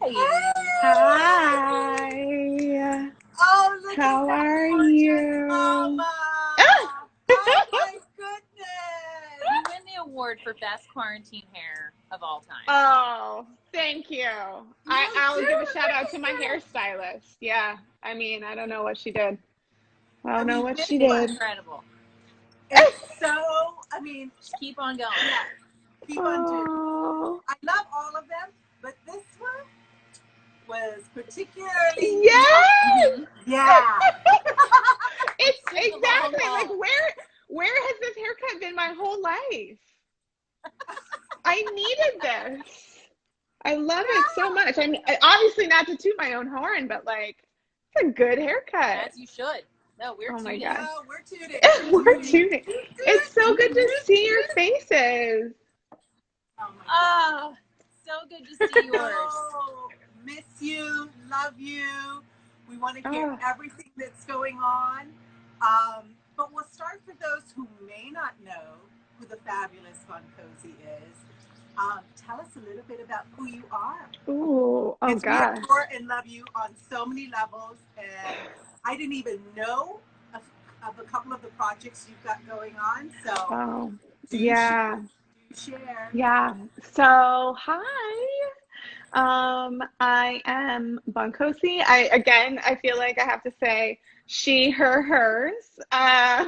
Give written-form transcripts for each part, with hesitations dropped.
Hi. Oh, look How at that are gorgeous you? mama. Ah! Oh, my goodness. You win the award for best quarantine hair of all time. Oh, thank you. I'll do? give a shout out to Look my at that. hairstylist. Yeah. I mean, I don't know what she did. I don't I know mean, what this she one, did. Incredible. it's so, I mean, Just keep on going. yeah, keep on doing. Oh, I love all of them, but this one was particularly, yes. yeah. It's Just a exactly little like ball. where has this haircut been my whole life? I needed this. I love it so much. I mean, obviously not to toot my own horn, but like, it's a good haircut. As you should. No, we're Oh my tuning. God. No, we're tuning. We're tuning. It's so good to see your faces. Oh, my God. Oh, so good to see yours. Oh, miss you, love you. We want to hear Oh. everything that's going on. But we'll start for those who may not know who the fabulous Bonkosi is. Tell us a little bit about who you are. Ooh, oh Because we gosh. adore and love you on so many levels, and I didn't even know of a couple of the projects you've got going on. So Oh, do yeah. share. Yeah. So, hi. I am Bonkosi. I feel like I have to say she, her, hers. I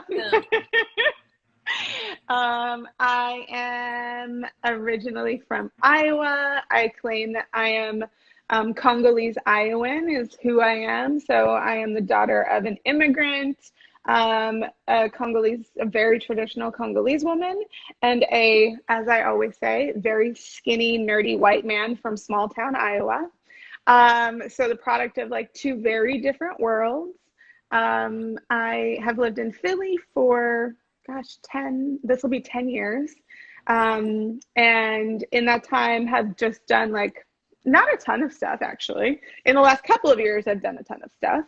am originally from Iowa. I claim that I am Congolese Iowan is who I am. So I am the daughter of an immigrant, a very traditional Congolese woman, and as I always say, very skinny, nerdy white man from small town Iowa. So the product of like two very different worlds. I have lived in Philly for, gosh, this will be 10 years. And in that time have just done like, not a ton of stuff actually. In the last couple of years, I've done a ton of stuff.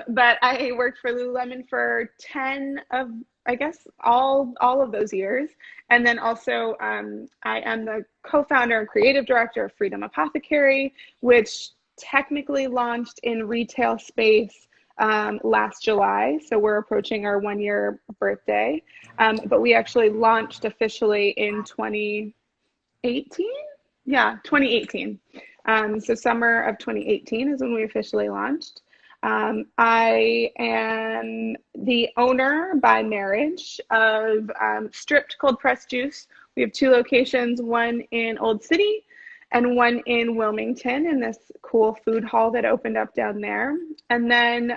But I worked for Lululemon for 10 of, I guess, all of those years. And then also, I am the co-founder and creative director of Freedom Apothecary, which technically launched in retail space last July. So we're approaching our 1 year birthday. But we actually launched officially in 2018. Yeah, 2018. So summer of 2018 is when we officially launched. I am the owner by marriage of Stripped Cold Pressed Juice. We have two locations, one in Old City and one in Wilmington in this cool food hall that opened up down there. And then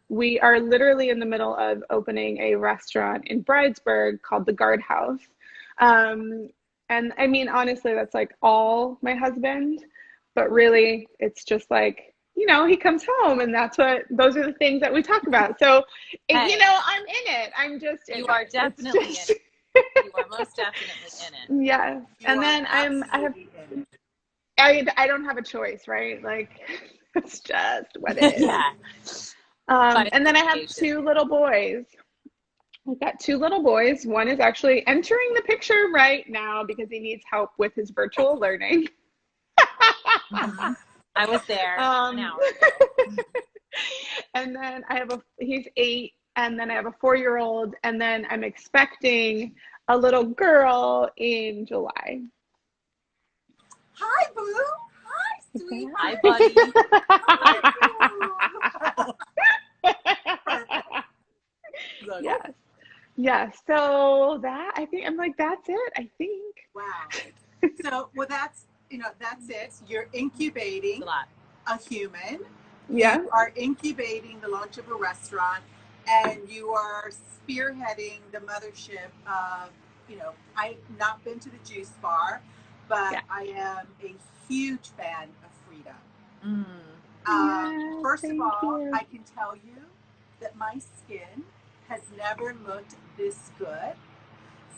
we are literally in the middle of opening a restaurant in Bridesburg called the Guard House. And I mean, honestly, that's like all my husband, but really it's just like, he comes home and those are the things that we talk about. So, Hey. I'm in it. I'm just in You it. are definitely in it. You are most definitely in it. Yes. And then I don't have a choice, right? Like, it's just what it is. Yeah. And then I have two little boys. I've got two little boys. One is actually entering the picture right now because he needs help with his virtual learning. I was there an hour ago. And then he's 8, and then I have a 4-year-old, and then I'm expecting a little girl in July. Hi, Boo. Hi, sweetheart. Hi, buddy. Yes. Yes. So I think I'm like, that's it, I think. Wow. So, well, that's it. You're incubating a human. Yeah. You are incubating the launch of a restaurant, and you are spearheading the mothership of, I've not been to the juice bar, but I am a huge fan of Freedom. First of all, I can tell you that my skin has never looked this good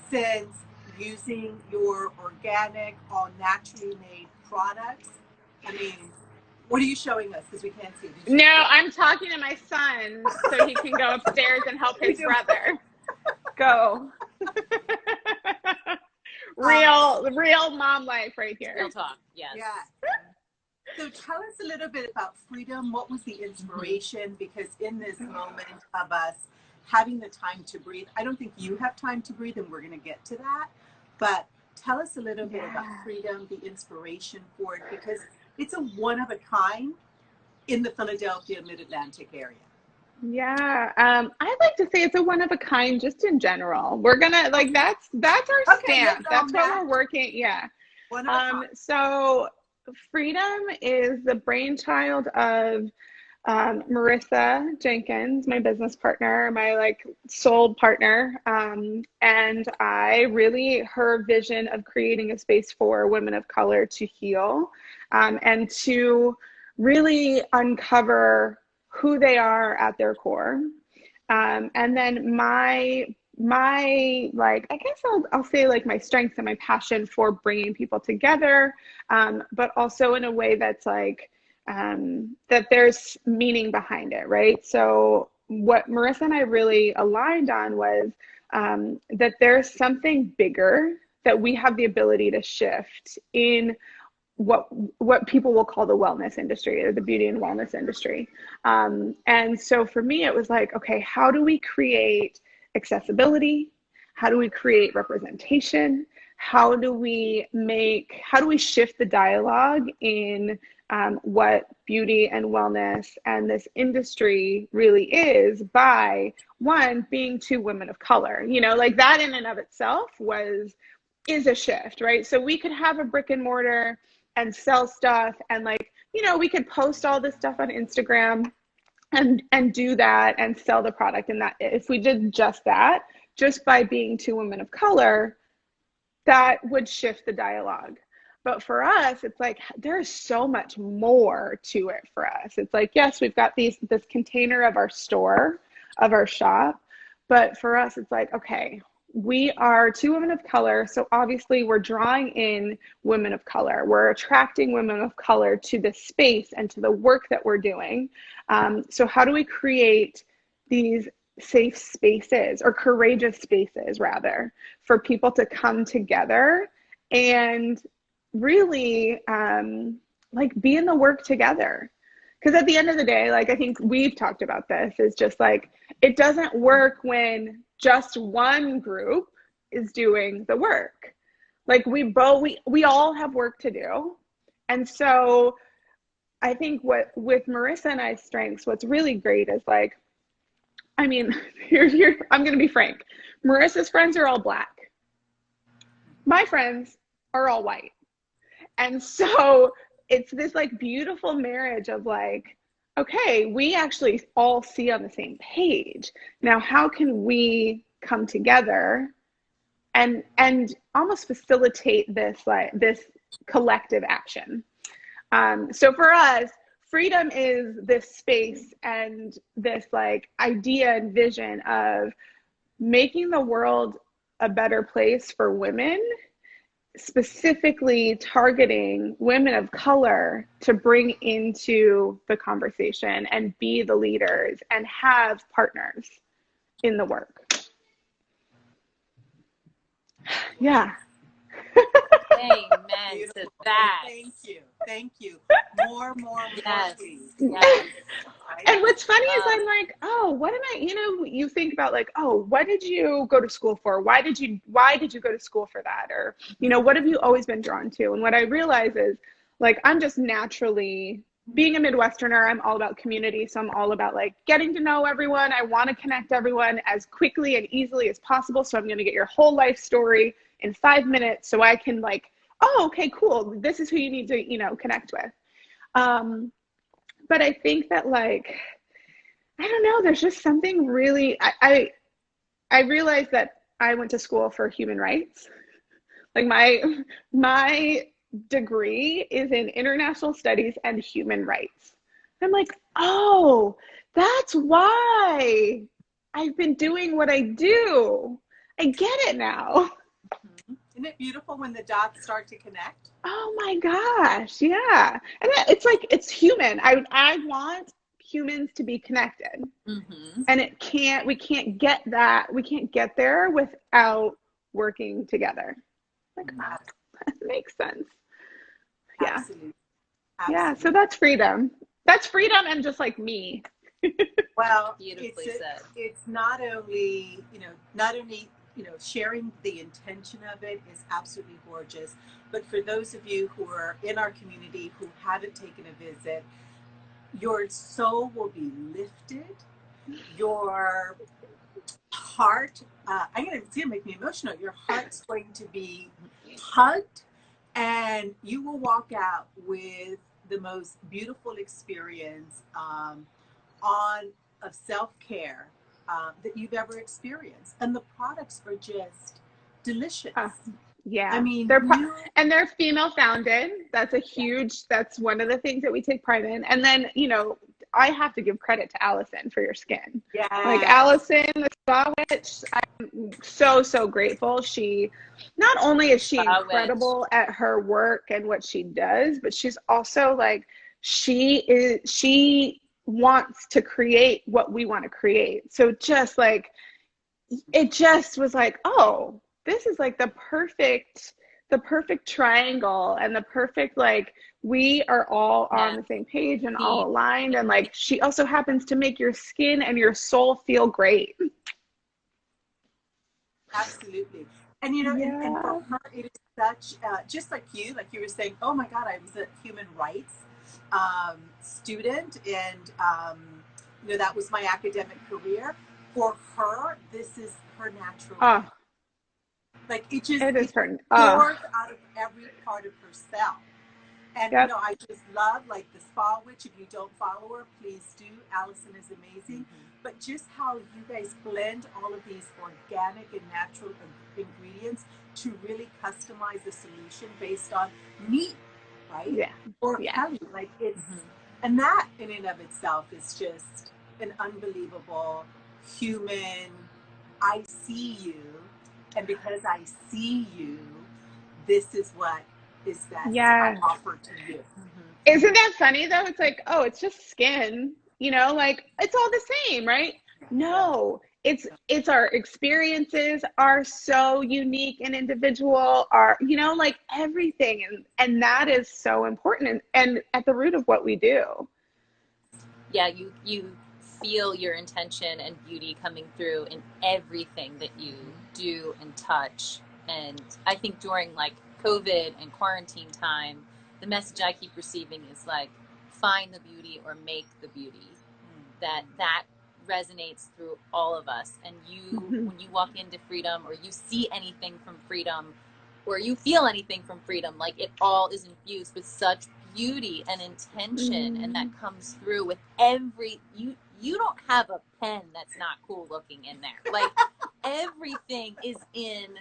since using your organic, all naturally made products. I mean, what are you showing us? Because we can't see. No, I'm talking to my son so he can go upstairs and help his brother. Go. Real mom life right here. Real talk, yes. Yeah. So tell us a little bit about freedom. What was the inspiration? Because in this moment of us having the time to breathe, I don't think you have time to breathe, and we're going to get to that. But tell us a little bit about freedom, the inspiration for it, because it's a one of a kind in the Philadelphia Mid-Atlantic area. Yeah, I'd like to say it's a one of a kind just in general. We're gonna like that's our stamp. That's what we're working. Yeah. One of a kind. So Freedom is the brainchild of Marissa Jenkins, my business partner, my like soul partner, and her vision of creating a space for women of color to heal, and to really uncover who they are at their core. And then my like, I guess I'll say like my strengths and my passion for bringing people together, but also in a way that's like, that there's meaning behind it, right? So what Marissa and I really aligned on was that there's something bigger that we have the ability to shift in what people will call the wellness industry, or the beauty and wellness industry. And so for me, it was like, okay, how do we create accessibility? How do we create representation? How do we shift the dialogue in what beauty and wellness and this industry really is, by one, being two women of color, like that in and of itself is a shift, right? So we could have a brick and mortar and sell stuff, and like, we could post all this stuff on Instagram and do that and sell the product. And that, if we did just that, just by being two women of color, that would shift the dialogue. But for us, it's like, there's so much more to it for us. It's like, yes, we've got this container of our store, of our shop. But for us, it's like, okay, we are two women of color. So obviously we're drawing in women of color. We're attracting women of color to this space and to the work that we're doing. So how do we create these safe spaces, or courageous spaces rather, for people to come together and really like be in the work together? Because at the end of the day, like, I think we've talked about this, is just like, it doesn't work when just one group is doing the work. Like, we all have work to do. And so I think with Marissa and I's strengths, what's really great is like, I mean, I'm going to be frank. Marissa's friends are all Black. My friends are all white. And so it's this like beautiful marriage of like, okay, we actually all see on the same page. Now, how can we come together and almost facilitate this collective action? So for us, freedom is this space and this like idea and vision of making the world a better place for women, specifically targeting women of color to bring into the conversation and be the leaders and have partners in the work. Yeah. Amen to that. Thank you. More, yes. please. Yes. And what's funny is I'm like, oh, what am I, you think about like, oh, what did you go to school for? Why did you go to school for that? Or, what have you always been drawn to? And what I realize is like, I'm just naturally, being a Midwesterner, I'm all about community. So I'm all about like getting to know everyone. I want to connect everyone as quickly and easily as possible. So I'm going to get your whole life story in 5 minutes so I can like, oh, okay, cool. This is who you need to, connect with. But I think that like, I don't know, there's just something really, I realized that I went to school for human rights. Like my degree is in international studies and human rights. I'm like, oh, that's why I've been doing what I do. I get it now. Isn't it beautiful when the dots start to connect? Oh my gosh, yeah. And it's like, it's human. I want humans to be connected. Mm-hmm. And we can't get there without working together. Like, that makes sense. Yeah. Absolutely. Yeah, so Absolutely. that's freedom. That's freedom and just like me. Well, Beautifully said. it's not only, not only, sharing the intention of it is absolutely gorgeous, but for those of you who are in our community who haven't taken a visit, your soul will be lifted. Your heart, I'm going to see it make me emotional. Your heart's going to be hugged, and you will walk out with the most beautiful experience on of self-care that you've ever experienced. And the products are just Uh, delicious. I yeah, mean, and they're female founded. That's a huge. That's one of the things that we take pride in. And then I have to give credit to Allison for your skin. Like yes, Allison, the spa witch. I'm so grateful. She not only is she Spa witch. incredible at her work and what she does, but she's also like she wants to create what we want to create. So just like it just was like, oh, this is like the perfect triangle and the perfect like we are all on Yeah. the same page and Team. all aligned, and like she also happens to make your skin and your soul feel great. absolutely. And and for Yeah. her, it is such just like you were saying. Oh my God, I was a human rights student, and that was my academic career. For her, this is her natural Oh, beauty. Like it it is just her. pours out of every part of herself. And Yep. I just love like the spa witch. If you don't follow her, please do. Allison is amazing. But just how you guys blend all of these organic and natural ingredients to really customize the solution based on me, right? Yeah. Or Yeah. Kelly. Like it's Mhm. and that in and of itself is just an unbelievable human. I see you, and because I see you, this is what is best I Yes. offer to you. Isn't that funny though? It's like, oh, it's just skin, like it's all the same, right? No, it's our experiences are so unique and individual, are, like everything, and that is so important, and at the root of what we do. Yeah, you feel your intention and beauty coming through in everything that you do and touch. And I think during like COVID and quarantine time, the message I keep receiving is like find the beauty or make the beauty. That resonates through all of us. And you, Mhm. when you walk into freedom or you see anything from freedom or you feel anything from freedom, like it all is infused with such beauty and intention, and that Mm. comes through with every you don't have a pen that's not cool looking in there. Like everything is in,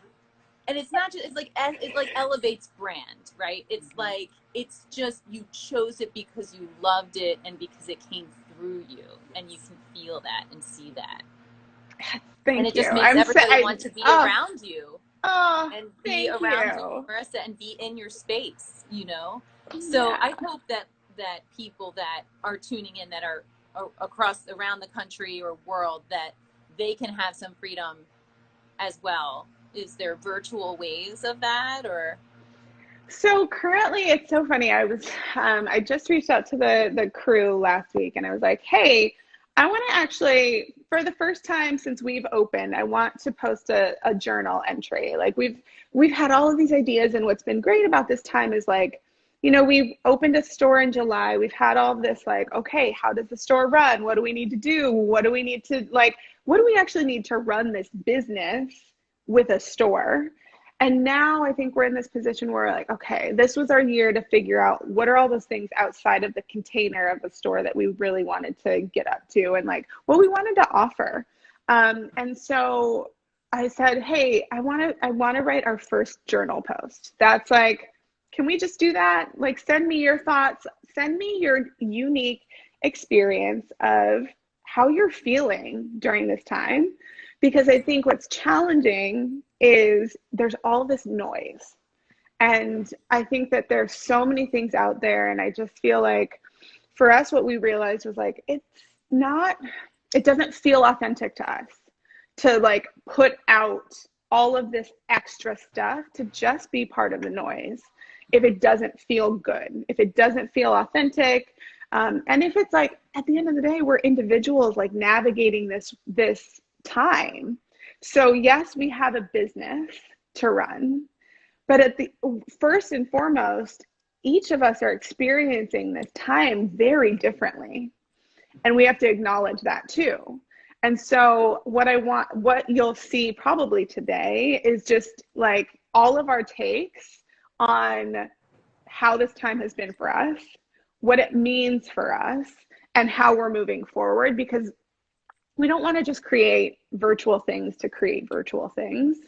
and it's not just, it's like it like elevates brand, right? It's like it's just you chose it because you loved it and because it came through you, and you can feel that and see that, and Thank it you. just makes everybody want to be Oh, around you oh, and be thank around you, you. Marissa, and be in your space, you know? So Yeah. I hope that people that are tuning in that are across around the country or world, that they can have some freedom as well. Is there virtual ways of that, or So currently, it's so funny. I just reached out to the crew last week, and I was like, "Hey, I want to actually, for the first time since we've opened, I want to post a journal entry. Like we've had all of these ideas, and what's been great about this time is like, we've opened a store in July. We've had all of this like, okay, how does the store run? What do we need to do? What do we need to like? What do we actually need to run this business with a store?" And now I think we're in this position where like, okay, this was our year to figure out what are all those things outside of the container of the store that we really wanted to get up to, and like what we wanted to offer. And so I said, hey, I want to write our first journal post. That's like, can we just do that? Like, send me your thoughts, send me your unique experience of how you're feeling during this time, because I think what's challenging is there's all this noise. And I think that there's so many things out there. And I just feel like for us, what we realized was like, it doesn't feel authentic to us to like put out all of this extra stuff to just be part of the noise. if it doesn't feel good, if it doesn't feel authentic. And if it's like, at the end of the day, we're individuals like navigating this time. So yes, we have a business to run, but at the first and foremost, each of us are experiencing this time very differently. And we have to acknowledge that too. And so what you'll see probably today is just like all of our takes on how this time has been for us, what it means for us, and how we're moving forward, because we don't want to just create virtual things to create virtual things.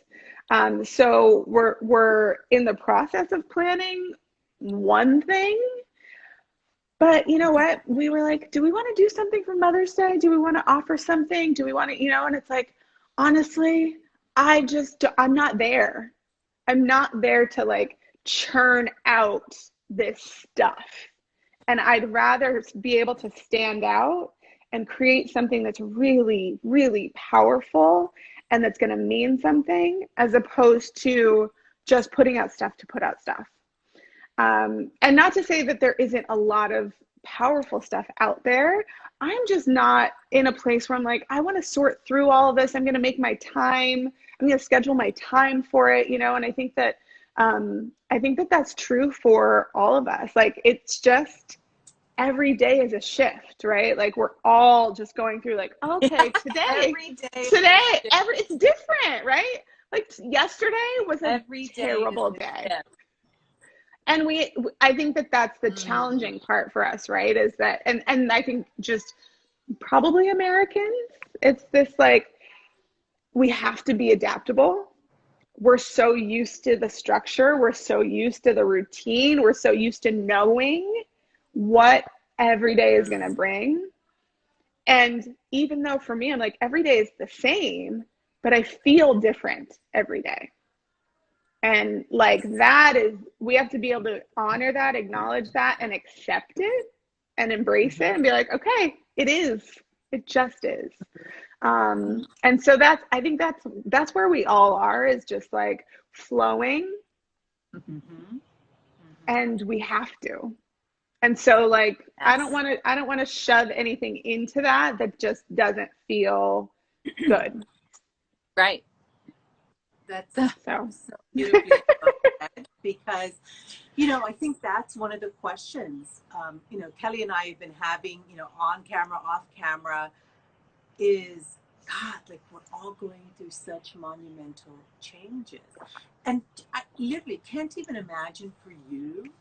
So we're in the process of planning one thing, but you know what? We were like, do we want to do something for Mother's Day? Do we want to offer something? Do we want to, and it's like, honestly, I'm not there. I'm not there to like churn out this stuff. And I'd rather be able to stand out and create something that's really, really powerful and that's going to mean something, as opposed to just putting out stuff to put out stuff. And not to say that there isn't a lot of powerful stuff out there. I'm just not in a place where I'm like, I want to sort through all of this. I'm going to make my time. I'm going to schedule my time for it, and I think that that's true for all of us. Like, it's just every day is a shift, right? Like, we're all just going through like, okay, today, it's different, right? Like, yesterday was a terrible day. And I think that that's the challenging part for us, right? Is that, and I think just probably Americans, it's this like, we have to be adaptable. We're so used to the structure. We're so used to the routine. We're so used to knowing what every day is going to bring. And even though for me, I'm like, every day is the same, but I feel different every day. And like, we have to be able to honor that, acknowledge that, and accept it and embrace it and be like, okay, it just is. And so I think that's where we all are, is just like flowing, and we have to. And so like, yes. I don't want to shove anything into that just doesn't feel good. Right. That's so beautifully said, because, I think that's one of the questions, Kelly and I have been having, on camera, off camera, is, God, like, we're all going through such monumental changes. And I literally can't even imagine for you,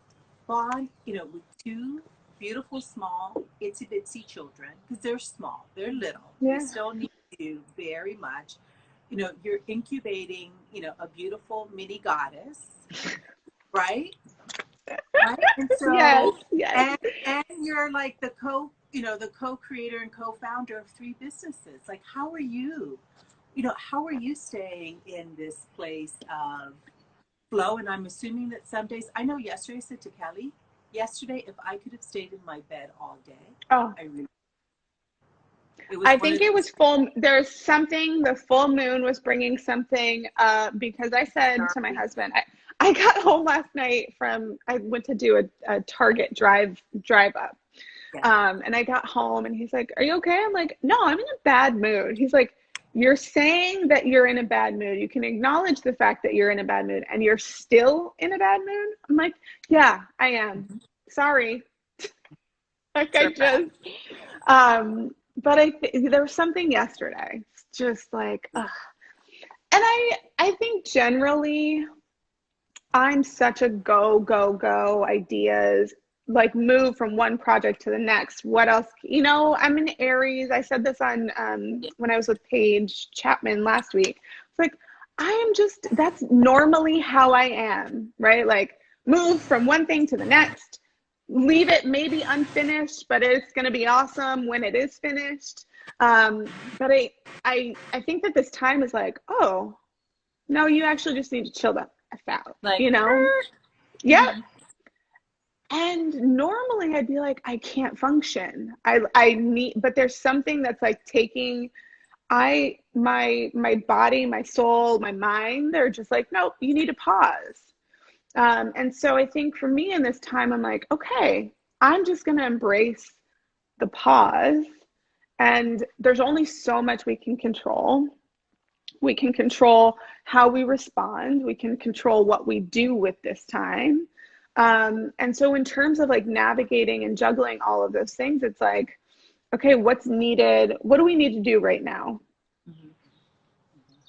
Bon, with two beautiful, small, itsy bitsy children, because they're small, they're little, They still need you very much. You're incubating, a beautiful mini goddess, right? Right? And so, yes. And you're like the co-creator and co-founder of 3 businesses. Like, how are you staying in this place of flow? And I'm assuming that some days, I know yesterday I said to Kelly, if I could have stayed in my bed all day, I think it was full. There's something, the full moon was bringing something, because I said to my husband, I got home last night I went to do a Target drive up. And I got home and he's like, are you okay? I'm like, no, I'm in a bad mood. He's like, you're saying that you're in a bad mood. You can acknowledge the fact that you're in a bad mood and you're still in a bad mood. I'm like, yeah, I am. Sorry. Like, but there was something yesterday, just like, ugh. And I think generally I'm such a go ideas, like, move from one project to the next. What else? I'm an Aries. I said this on when I was with Paige Chapman last week. It's like, that's normally how I am, right? Like, move from one thing to the next. Leave it maybe unfinished, but it's going to be awesome when it is finished. But I think that this time is like, oh, no, you actually just need to chill the F out, like, Yeah. And normally I'd be like, I can't function. I need, but there's something that's like taking, my body, my soul, my mind, they're just like, nope, you need to pause. And so I think for me in this time, I'm like, okay, I'm just going to embrace the pause. And there's only so much we can control. We can control how we respond. We can control what we do with this time. And so in terms of like navigating and juggling all of those things, it's like, okay, what's needed? What do we need to do right now? Mm-hmm.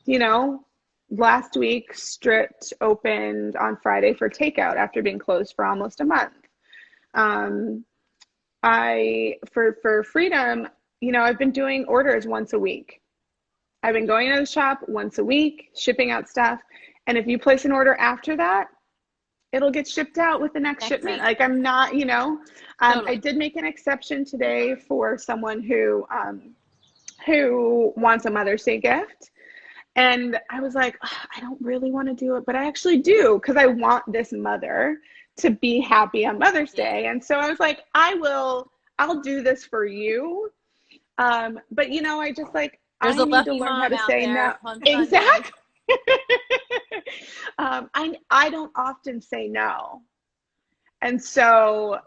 You know, last week, Stripped opened on Friday for takeout after being closed for almost a month. For Freedom, you know, I've been doing orders once a week. I've been going to the shop once a week, shipping out stuff. And if you place an order after that, it'll get shipped out with the next shipment. Like I'm not, you know, Totally. I did make an exception today for someone who wants a Mother's Day gift. And I was like, I don't really want to do it, but I actually do because I want this mother to be happy on Mother's Day. And so I was like, I'll do this for you. But you know, I just like, there's I a need to lucky learn mom how to out say there no. Exactly. I don't often say no. And so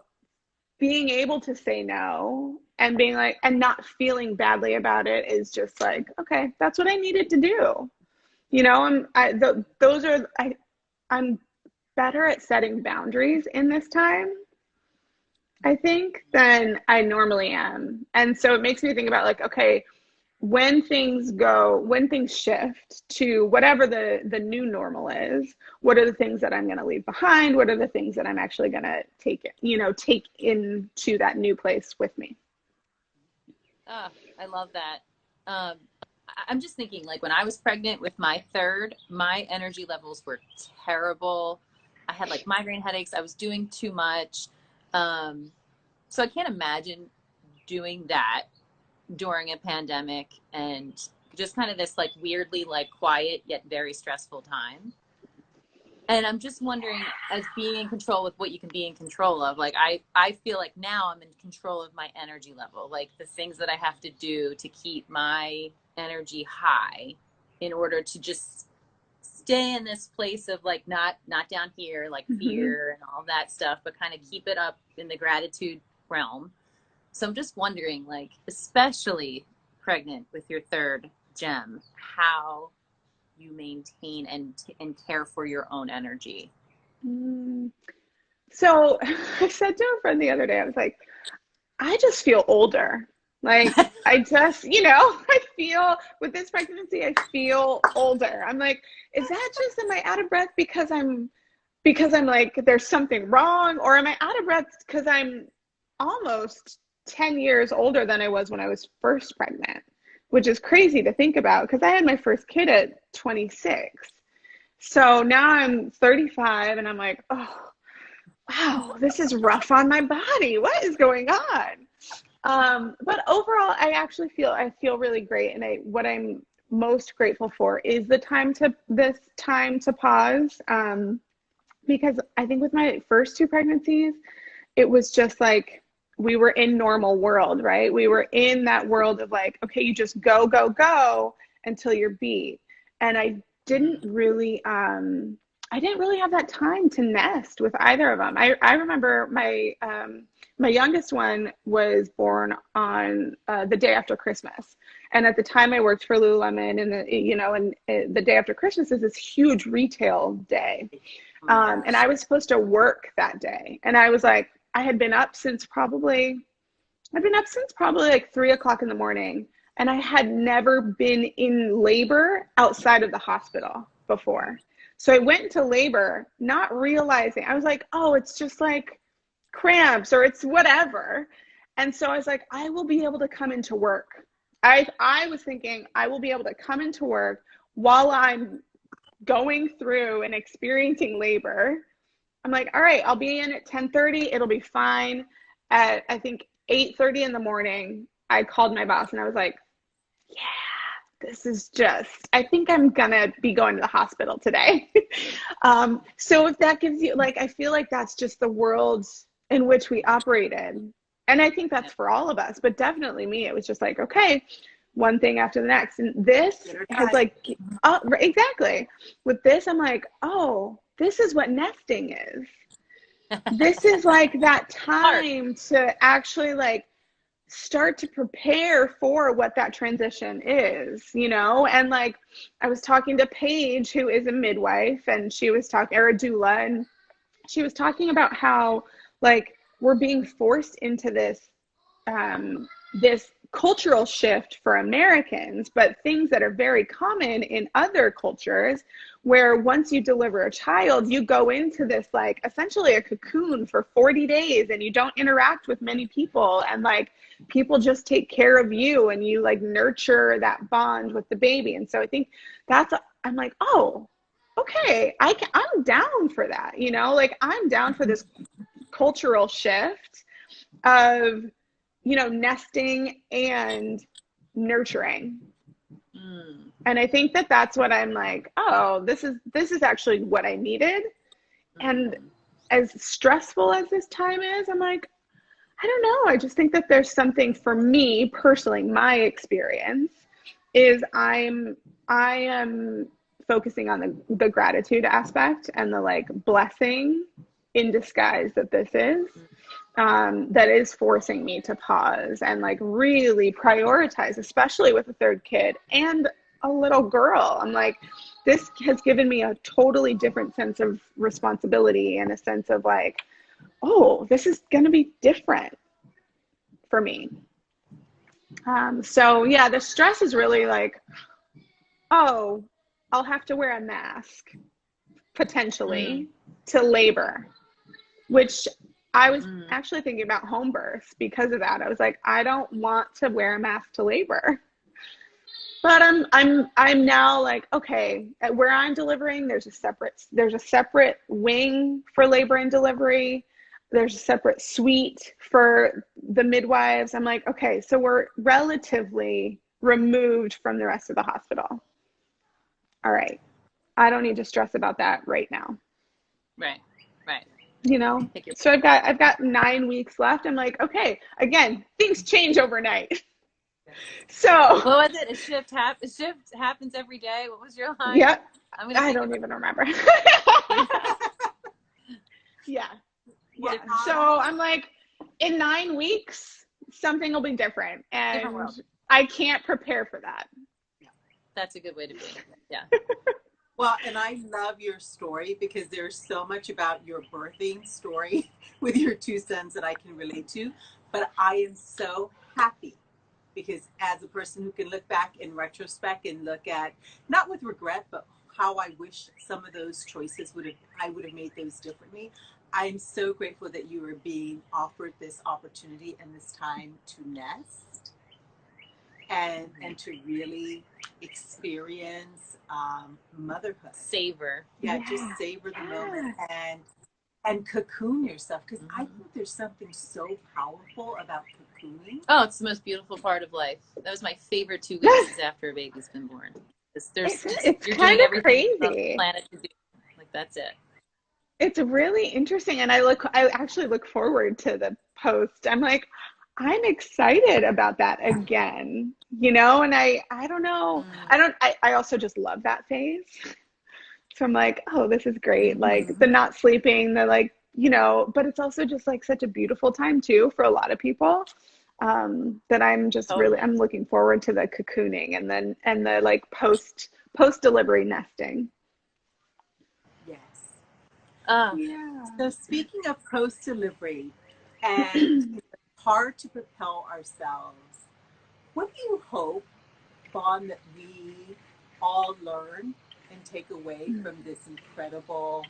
being able to say no and being like, and not feeling badly about it is just like, okay, that's what I needed to do. You know, I'm better at setting boundaries in this time, I think, than I normally am. And so it makes me think about like, okay, when things shift to whatever the new normal is, what are the things that I'm going to leave behind? What are the things that I'm actually going to take into that new place with me? Oh, I love that. I'm just thinking, like when I was pregnant with my third, my energy levels were terrible. I had like migraine headaches. I was doing too much. So I can't imagine doing that during a pandemic and just kind of this like weirdly like quiet yet very stressful time. And I'm just wondering, as being in control with what you can be in control of, like I feel like now I'm in control of my energy level, like the things that I have to do to keep my energy high in order to just stay in this place of like not down here, like fear and all that stuff, but kind of keep it up in the gratitude realm. So I'm just wondering, like, especially pregnant with your third gem, how you maintain and care for your own energy. So I said to a friend the other day, I was like, I just feel older. Like I just, I feel with this pregnancy, I feel older. I'm like, is that just, am I out of breath because I'm like, there's something wrong? Or am I out of breath because I'm almost 10 years older than I was when I was first pregnant, which is crazy to think about because I had my first kid at 26. So now I'm 35 and I'm like, oh, wow, this is rough on my body. What is going on? But overall, I feel really great. And what I'm most grateful for is this time to pause. Because I think with my first two pregnancies, it was just like, we were in normal world, right? We were in that world of like, okay, you just go, go, go until you're beat. And I didn't really have that time to nest with either of them. I remember my youngest one was born on the day after Christmas. And at the time I worked for Lululemon and the day after Christmas is this huge retail day. And I was supposed to work that day. And I was like, I had been up since probably like 3:00 in the morning. And I had never been in labor outside of the hospital before. So I went into labor, not realizing, I was like, oh, it's just like cramps or it's whatever. And so I was like, I will be able to come into work. I was thinking I will be able to come into work while I'm going through and experiencing labor. I'm like, all right, I'll be in at 10:30. It'll be fine. At, I think, 8:30 in the morning, I called my boss and I was like, yeah, this is just, I think I'm going to be going to the hospital today. So if that gives you, like, I feel like that's just the world in which we operated. And I think that's for all of us, but definitely me. It was just like, okay, one thing after the next. And this has like, exactly. With this, I'm like, oh, this is what nesting is. This is like that time to actually like start to prepare for what that transition is, you know? And like, I was talking to Paige, who is a midwife, and she was talking, or a doula, and she was talking about how like we're being forced into this, this cultural shift for Americans, but things that are very common in other cultures, where once you deliver a child, you go into this like essentially a cocoon for 40 days and you don't interact with many people, and like people just take care of you and you like nurture that bond with the baby. And so I think that's, I'm like, oh, okay, I'm down for that, you know, like I'm down for this cultural shift of, you know, nesting and nurturing. And I think that that's what I'm like, oh, this is actually what I needed. And as stressful as this time is, I'm like, I don't know. I just think that there's something for me personally, my experience is I am focusing on the gratitude aspect and the like blessing in disguise that this is. That is forcing me to pause and like really prioritize, especially with a third kid and a little girl. I'm like, this has given me a totally different sense of responsibility and a sense of like, oh, this is going to be different for me. So yeah, the stress is really like, oh, I'll have to wear a mask potentially to labor, which I was actually thinking about home births because of that. I was like, I don't want to wear a mask to labor. But I'm now like, okay, at where I'm delivering, there's a separate wing for labor and delivery. There's a separate suite for the midwives. I'm like, okay, so we're relatively removed from the rest of the hospital. All right. I don't need to stress about that right now. Right. You know, so I've got 9 weeks left. I'm like, okay, again, things change overnight. So what was it? A shift happens every day. What was your line? Yeah, I don't even remember. Yeah. So I'm like, in 9 weeks, something will be different, and I can't prepare for that. That's a good way to be. Yeah. Well, and I love your story because there's so much about your birthing story with your 2 sons that I can relate to. But I am so happy because as a person who can look back in retrospect and look at, not with regret, but how I wish some of those choices I would have made those differently. I'm so grateful that you are being offered this opportunity and this time to nest and to really experience motherhood. Savor. Yeah, just savor the moment and cocoon yourself, because I think there's something so powerful about cocooning. Oh, it's the most beautiful part of life. That was my favorite 2 weeks after a baby's been born. It's kind of crazy. On the planet to do. Like, that's it. It's really interesting, and I actually look forward to the post. I'm like, I'm excited about that again, you know, and I don't know. I also just love that phase. So I'm like, oh, this is great. Like the not sleeping, the like, you know, but it's also just like such a beautiful time too for a lot of people, that I'm just really, I'm looking forward to the cocooning and the like post delivery nesting. Yes. Yeah. So speaking of post delivery and hard to propel ourselves, what do you hope, Bon, that we all learn and take away from this incredible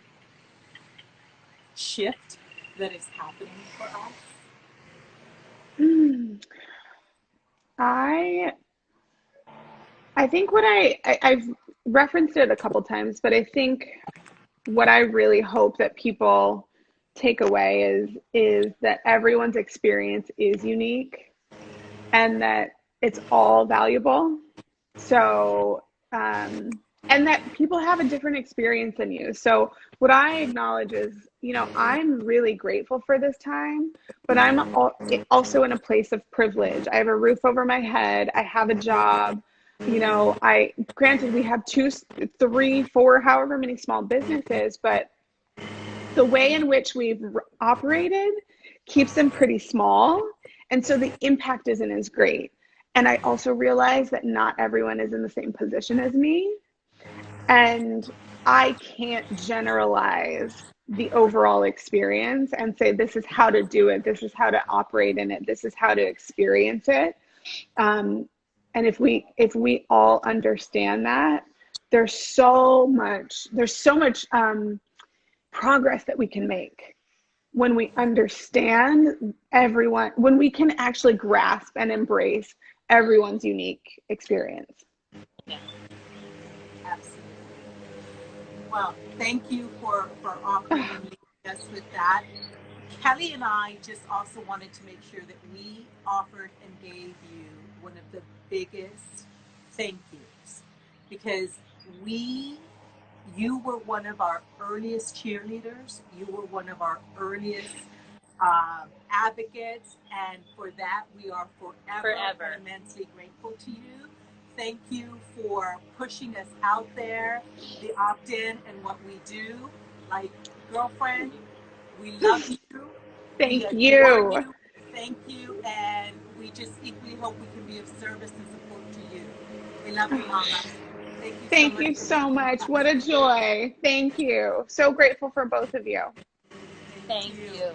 shift that is happening for us? I think what I've referenced it a couple times, but I think what I really hope that people take away is that everyone's experience is unique and that it's all valuable. So, and that people have a different experience than you. So what I acknowledge is, you know, I'm really grateful for this time, but I'm also in a place of privilege. I have a roof over my head. I have a job. You know, granted we have 2, 3, 4, however many small businesses, but the way in which we've operated keeps them pretty small. And so the impact isn't as great. And I also realize that not everyone is in the same position as me. And I can't generalize the overall experience and say, this is how to do it. This is how to operate in it. This is how to experience it. And if we all understand that, there's so much progress that we can make when we understand everyone, when we can actually grasp and embrace everyone's unique experience. Yeah. Absolutely. Well, thank you for offering and leading us with that. Kelly and I just also wanted to make sure that we offered and gave you one of the biggest thank yous, because you were one of our earliest cheerleaders. You were one of our earliest advocates, and for that we are forever immensely grateful to you. Thank you for pushing us out there, the opt-in and what we do. Like, girlfriend, we love you. Thank We you. adore you. Thank you, and we just equally hope we can be of service and support to you. We love you, Mama. Thank you so much. What a joy. Thank you. So grateful for both of you. Thank you.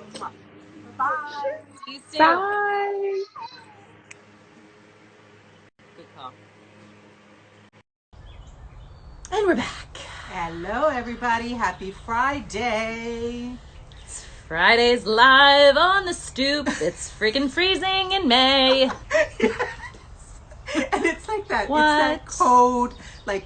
Bye. See you soon. Bye. Good call. And we're back. Hello, everybody. Happy Friday. It's Friday's live on the Stoop. It's freaking freezing in May. Yes. And it's like that. What? It's that cold, like